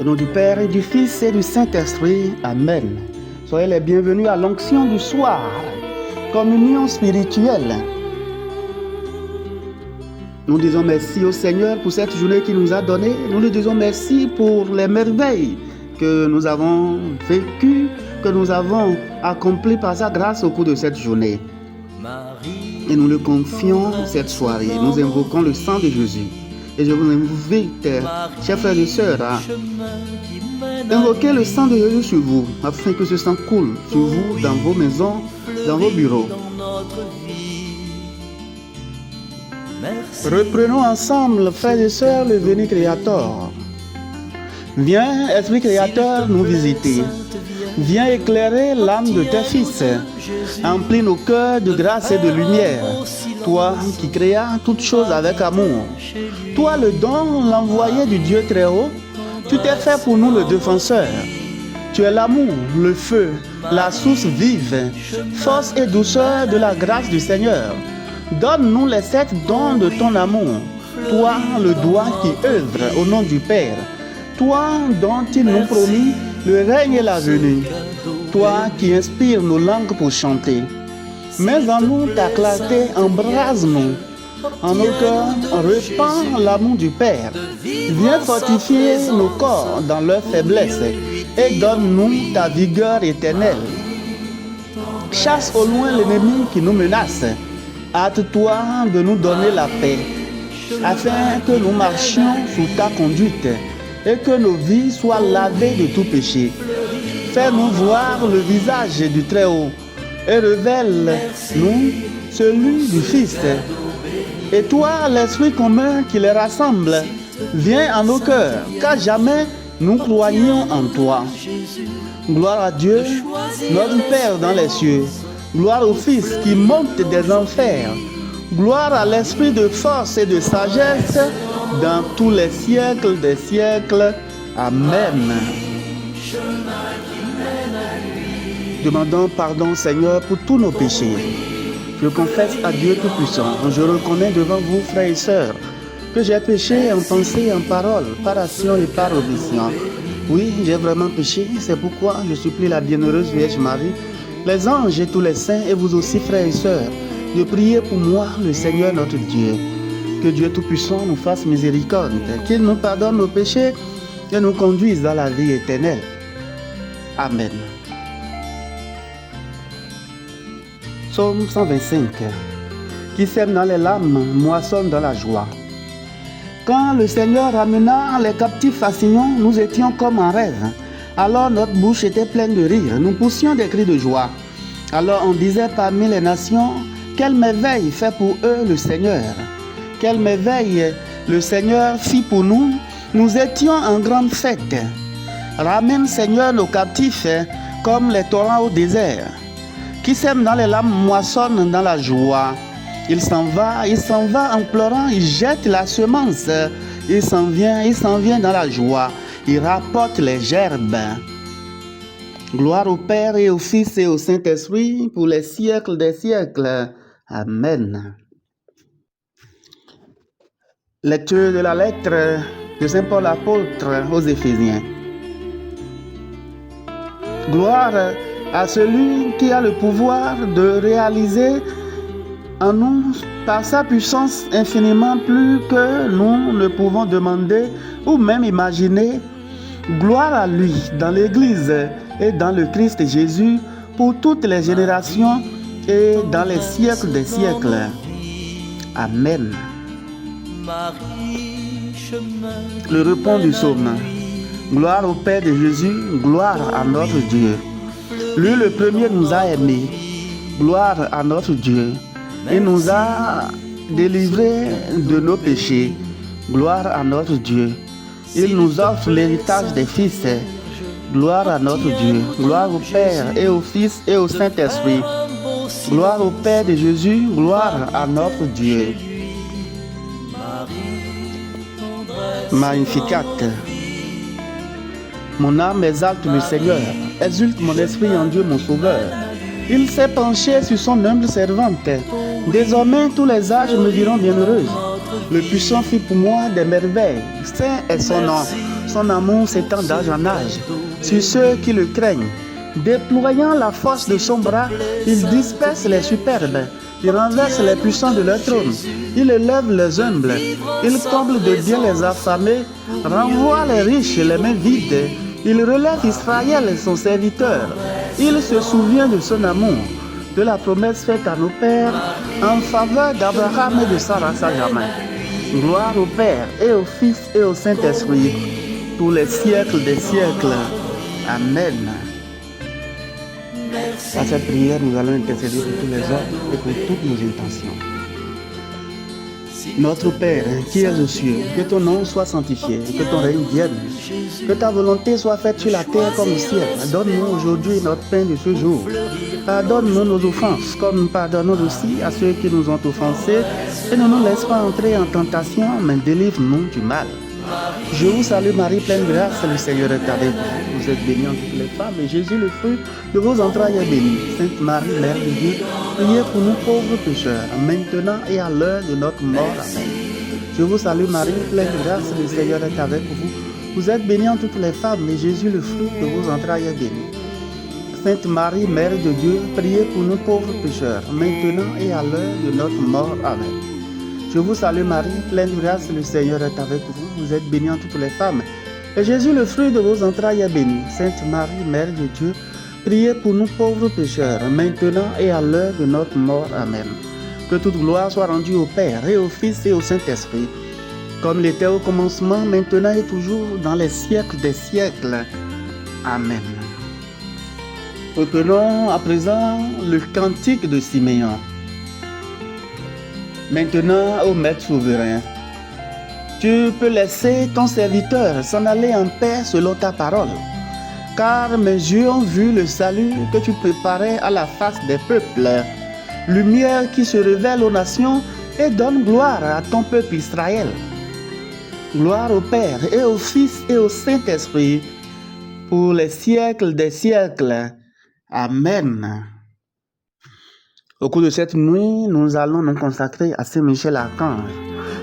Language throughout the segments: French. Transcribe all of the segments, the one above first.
Au nom du Père et du Fils et du Saint-Esprit. Amen. Soyez les bienvenus à l'onction du soir, communion spirituelle. Nous disons merci au Seigneur pour cette journée qu'il nous a donnée. Nous lui disons merci pour les merveilles que nous avons vécues, que nous avons accomplies par sa grâce au cours de cette journée. Et nous le confions cette soirée. Nous invoquons le sang de Jésus. Et je vous invite, chers frères et sœurs, à invoquer le sang de Jésus sur vous, afin que ce sang coule sur vous, dans vos maisons, dans vos bureaux. Reprenons ensemble, frères et sœurs, le Veni Creator. Viens, Esprit Créateur, nous visiter. Viens éclairer l'âme de tes fils. Emplis nos cœurs de grâce et de lumière. Toi qui créas toutes choses avec amour. Toi le don, l'envoyé du Dieu très haut. Tu t'es fait pour nous le défenseur. Tu es l'amour, le feu, la source vive, force et douceur de la grâce du Seigneur. Donne-nous les 7 dons de ton amour. Toi le doigt qui œuvre au nom du Père. Toi dont il nous promit le règne et la venue. Toi qui inspires nos langues pour chanter. Mets en nous ta clarté, embrase-nous. En nos cœurs, répand l'amour du Père. Viens fortifier nos corps dans leur faiblesse et donne-nous ta vigueur éternelle. Chasse au loin l'ennemi qui nous menace. Hâte-toi de nous donner la paix, afin que nous marchions sous ta conduite et que nos vies soient lavées de tout péché. Fais-nous voir le visage du Très-Haut et révèle-nous celui du Fils. Et toi, l'Esprit commun qui les rassemble, viens en nos cœurs, car jamais nous croyons en toi. Gloire à Dieu, notre Père dans les cieux. Gloire au Fils qui monte des enfers. Gloire à l'Esprit de force et de sagesse dans tous les siècles des siècles. Amen. Demandons pardon, Seigneur, pour tous nos péchés. Je confesse à Dieu Tout-Puissant. Je reconnais devant vous, frères et sœurs, que j'ai péché en pensée, en parole, par action et par omission. Oui, j'ai vraiment péché. C'est pourquoi je supplie la bienheureuse Vierge Marie, les anges et tous les saints, et vous aussi, frères et sœurs, de prier pour moi, le Seigneur notre Dieu. Que Dieu Tout-Puissant nous fasse miséricorde, qu'il nous pardonne nos péchés et nous conduise dans la vie éternelle. Amen. Psaume 125. Qui sème dans les larmes, moissonne dans la joie. Quand le Seigneur ramena les captifs à Sion, nous étions comme en rêve. Alors notre bouche était pleine de rire, nous poussions des cris de joie. Alors on disait parmi les nations, quelle merveille fait pour eux le Seigneur. Quelle merveille le Seigneur fit pour nous. Nous étions en grande fête. Ramène Seigneur nos captifs comme les torrents au désert. Qui sème dans les larmes moissonne dans la joie. Il s'en va en pleurant, il jette la semence. Il s'en vient dans la joie. Il rapporte les gerbes. Gloire au Père et au Fils et au Saint-Esprit pour les siècles des siècles. Amen. Lecture de la lettre de Saint Paul apôtre aux Éphésiens. Gloire à celui qui a le pouvoir de réaliser en nous, par sa puissance, infiniment plus que nous ne pouvons demander ou même imaginer. Gloire à lui dans l'Église et dans le Christ Jésus pour toutes les générations et dans les siècles des siècles. Amen. Le repos du psaume. Gloire au Père de Jésus, gloire à notre Dieu. Lui le premier nous a aimés. Gloire à notre Dieu. Il nous a délivrés de nos péchés. Gloire à notre Dieu. Il nous offre l'héritage des fils. Gloire à notre Dieu. Gloire au Père et au Fils et au Saint-Esprit. Gloire au Père de Jésus. Gloire à notre Dieu. Magnificat. Mon âme exalte le Seigneur. Exulte mon esprit en Dieu mon Sauveur. Il s'est penché sur son humble servante. Désormais, tous les âges me diront bienheureuse. Le puissant fit pour moi des merveilles. Saint est son nom. Son amour s'étend d'âge en âge sur ceux qui le craignent. Déployant la force de son bras, il disperse les superbes. Il renverse les puissants de leur trône. Il élève les humbles. Il comble de bien les affamés, renvoie les riches les mains vides. Il relève Israël, son serviteur. Il se souvient de son amour, de la promesse faite à nos pères en faveur d'Abraham et de Sarah sa jamais. Gloire au Père et au Fils et au Saint-Esprit, pour les siècles des siècles. Amen. À cette prière, nous allons intercéder pour tous les hommes et pour toutes nos intentions. Notre Père, qui es aux cieux, que ton nom soit sanctifié, que ton règne vienne, que ta volonté soit faite sur la terre comme au ciel. Donne-nous aujourd'hui notre pain de ce jour. Pardonne-nous nos offenses, comme nous pardonnons aussi à ceux qui nous ont offensés, et ne nous laisse pas entrer en tentation, mais délivre-nous du mal. Je vous salue Marie, pleine de grâce, le Seigneur est avec vous. Vous êtes bénie entre toutes les femmes, et Jésus, le fruit de vos entrailles, est béni. Sainte Marie, Mère de Dieu, priez pour nous pauvres pécheurs, maintenant et à l'heure de notre mort. Amen. Je vous salue Marie, pleine de grâce, le Seigneur est avec vous. Vous êtes bénie entre toutes les femmes, et Jésus, le fruit de vos entrailles, est béni. Sainte Marie, Mère de Dieu, priez pour nous pauvres pécheurs, maintenant et à l'heure de notre mort. Amen. Je vous salue Marie, pleine de grâce, le Seigneur est avec vous. Vous êtes bénie entre toutes les femmes, et Jésus, le fruit de vos entrailles, est béni. Sainte Marie, Mère de Dieu, priez pour nous pauvres pécheurs, maintenant et à l'heure de notre mort. Amen. Que toute gloire soit rendue au Père, et au Fils, et au Saint-Esprit, comme il était au commencement, maintenant et toujours, dans les siècles des siècles. Amen. Reprenons à présent le cantique de Siméon. Maintenant, ô Maître souverain, tu peux laisser ton serviteur s'en aller en paix selon ta parole, car mes yeux ont vu le salut que tu préparais à la face des peuples, lumière qui se révèle aux nations et donne gloire à ton peuple Israël. Gloire au Père et au Fils et au Saint-Esprit, pour les siècles des siècles. Amen. Au cours de cette nuit, nous allons nous consacrer à Saint Michel Archange.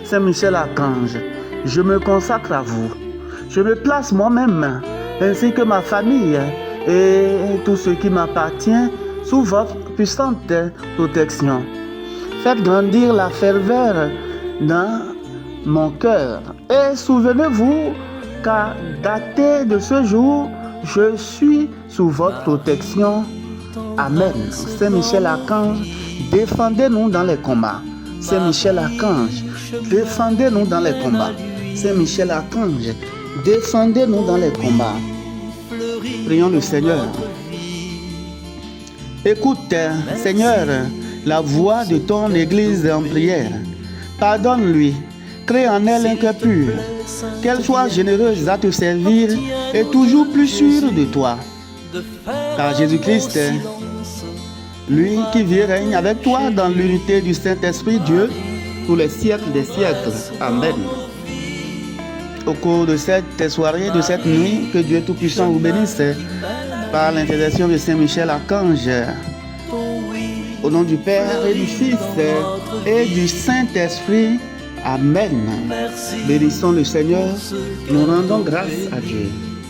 Saint Michel Archange, je me consacre à vous. Je me place moi-même, ainsi que ma famille et tout ce qui m'appartient, sous votre puissante protection. Faites grandir la ferveur dans mon cœur. Et souvenez-vous qu'à dater de ce jour, je suis sous votre protection. Amen. Saint Michel Archange, défendez-nous dans les combats. Saint Michel Archange, défendez-nous dans les combats. Saint Michel Archange, défendez-nous dans les combats. Prions le Seigneur. Écoute, Seigneur, la voix de ton Église en prière. Pardonne-lui, crée en elle un cœur pur, qu'elle soit généreuse à te servir et toujours plus sûre de toi. Par Jésus-Christ, lui qui vit et règne avec toi dans l'unité du Saint-Esprit Dieu pour les siècles des siècles. Amen. Au cours de cette soirée, de cette nuit, que Dieu Tout-Puissant vous bénisse par l'intercession de Saint Michel Archange. Au nom du Père et du Fils et du Saint-Esprit. Amen. Bénissons le Seigneur, nous rendons grâce à Dieu.